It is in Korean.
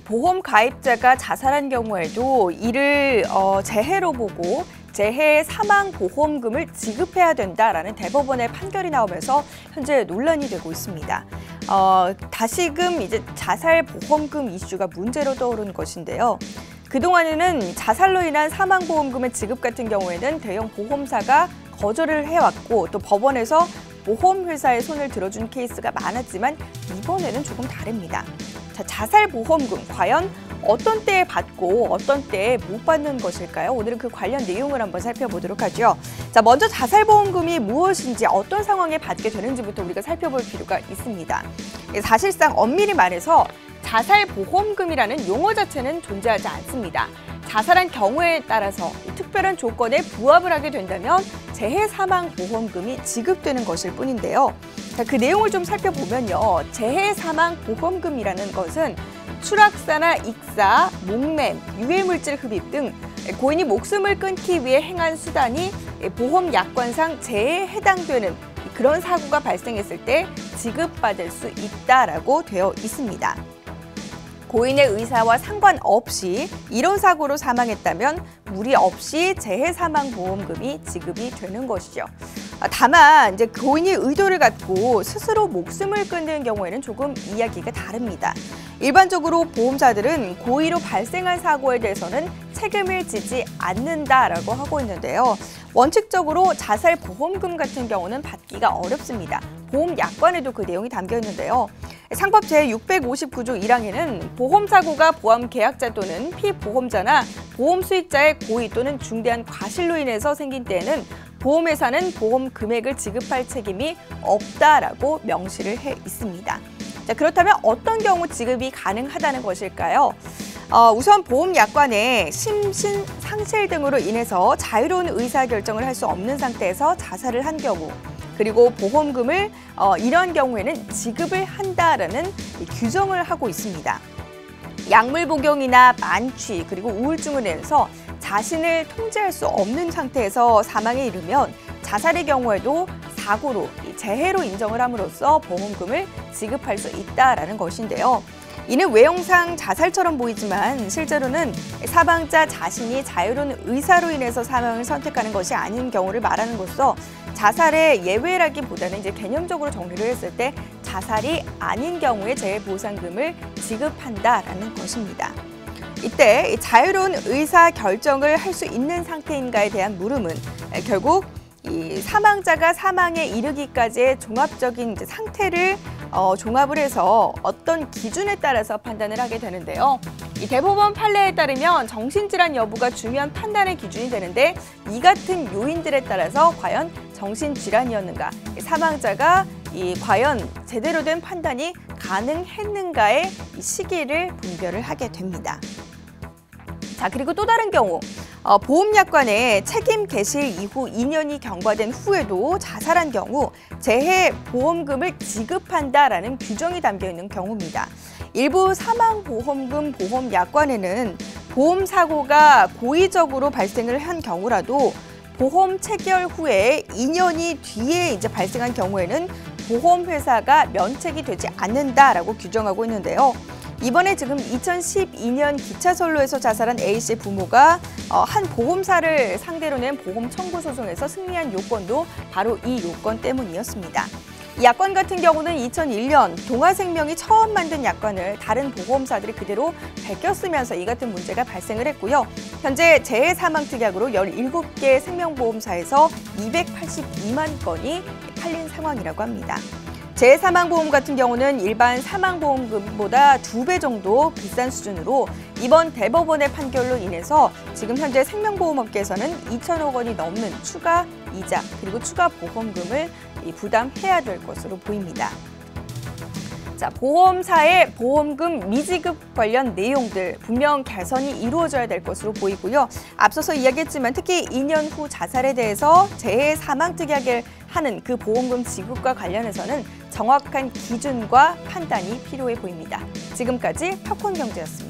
보험 가입자가 자살한 경우에도 이를 재해로 보고 재해 사망 보험금을 지급해야 된다라는 대법원의 판결이 나오면서 현재 논란이 되고 있습니다. 다시금 이제 자살 보험금 이슈가 문제로 떠오른 것인데요. 그동안에는 자살로 인한 사망 보험금의 지급 같은 경우에는 대형 보험사가 거절을 해왔고 또 법원에서 보험회사의 손을 들어준 케이스가 많았지만 이번에는 조금 다릅니다. 자, 자살 보험금 과연 어떤 때에 받고 어떤 때에 못 받는 것일까요? 오늘은 그 관련 내용을 한번 살펴보도록 하죠. 자, 먼저 자살보험금이 무엇인지 어떤 상황에 받게 되는지부터 우리가 살펴볼 필요가 있습니다. 사실상 엄밀히 말해서 자살보험금이라는 용어 자체는 존재하지 않습니다. 자살한 경우에 따라서 특별한 조건에 부합을 하게 된다면 재해사망보험금이 지급되는 것일 뿐인데요. 자, 그 내용을 좀 살펴보면요. 재해사망보험금이라는 것은 추락사나 익사, 목맨, 유해물질 흡입 등 고인이 목숨을 끊기 위해 행한 수단이 보험약관상 재해에 해당되는 그런 사고가 발생했을 때 지급받을 수 있다라고 되어 있습니다. 고인의 의사와 상관없이 이런 사고로 사망했다면 무리 없이 재해사망보험금이 지급이 되는 것이죠. 다만 이제 고인이 의도를 갖고 스스로 목숨을 끊는 경우에는 조금 이야기가 다릅니다. 일반적으로 보험사들은 고의로 발생한 사고에 대해서는 책임을 지지 않는다라고 하고 있는데요. 원칙적으로 자살보험금 같은 경우는 받기가 어렵습니다. 보험약관에도 그 내용이 담겨 있는데요. 상법 제659조 1항에는 보험사고가 보험 계약자 또는 피보험자나 보험 수익자의 고의 또는 중대한 과실로 인해서 생긴 때에는 보험회사는 보험 금액을 지급할 책임이 없다라고 명시를 해 있습니다. 자, 그렇다면 어떤 경우 지급이 가능하다는 것일까요? 우선 보험약관에 심신 상실 등으로 인해서 자유로운 의사결정을 할 수 없는 상태에서 자살을 한 경우, 그리고 보험금을 이런 경우에는 지급을 한다라는 규정을 하고 있습니다. 약물 복용이나 만취 그리고 우울증을 인해서 자신을 통제할 수 없는 상태에서 사망에 이르면 자살의 경우에도 사고로 재해로 인정을 함으로써 보험금을 지급할 수 있다라는 것인데요. 이는 외형상 자살처럼 보이지만 실제로는 사망자 자신이 자유로운 의사로 인해서 사망을 선택하는 것이 아닌 경우를 말하는 것으로 자살의 예외라기보다는 이제 개념적으로 정리를 했을 때 자살이 아닌 경우에 재해보상금을 지급한다라는 것입니다. 이때 자유로운 의사 결정을 할 수 있는 상태인가에 대한 물음은 결국 이 사망자가 사망에 이르기까지의 종합적인 이제 상태를 종합을 해서 어떤 기준에 따라서 판단을 하게 되는데요. 이 대법원 판례에 따르면 정신질환 여부가 중요한 판단의 기준이 되는데 이 같은 요인들에 따라서 과연 정신질환이었는가, 사망자가 과연 제대로 된 판단이 가능했는가의 이 시기를 분별을 하게 됩니다. 자, 그리고 또 다른 경우, 보험약관에 책임 개시 이후 2년이 경과된 후에도 자살한 경우 재해보험금을 지급한다라는 규정이 담겨 있는 경우입니다. 일부 사망보험금 보험약관에는 보험사고가 고의적으로 발생을 한 경우라도 보험 체결 후에 2년이 뒤에 이제 발생한 경우에는 보험회사가 면책이 되지 않는다라고 규정하고 있는데요. 이번에 지금 2012년 기차선로에서 자살한 A씨의 부모가 한 보험사를 상대로 낸 보험 청구 소송에서 승리한 요건도 바로 이 요건 때문이었습니다. 이 약관 같은 경우는 2001년 동아생명이 처음 만든 약관을 다른 보험사들이 그대로 베꼈으면서 이 같은 문제가 발생을 했고요. 현재 재해사망특약으로 17개 생명보험사에서 282만 건이 팔린 상황이라고 합니다. 재해사망보험 같은 경우는 일반 사망보험금보다 2배 정도 비싼 수준으로 이번 대법원의 판결로 인해서 지금 현재 생명보험업계에서는 2천억 원이 넘는 추가 이자 그리고 추가 보험금을 부담해야 될 것으로 보입니다. 자, 보험사의 보험금 미지급 관련 내용들 분명 개선이 이루어져야 될 것으로 보이고요. 앞서서 이야기했지만 특히 2년 후 자살에 대해서 재해사망특약을 하는 그 보험금 지급과 관련해서는 정확한 기준과 판단이 필요해 보입니다. 지금까지 팝콘경제였습니다.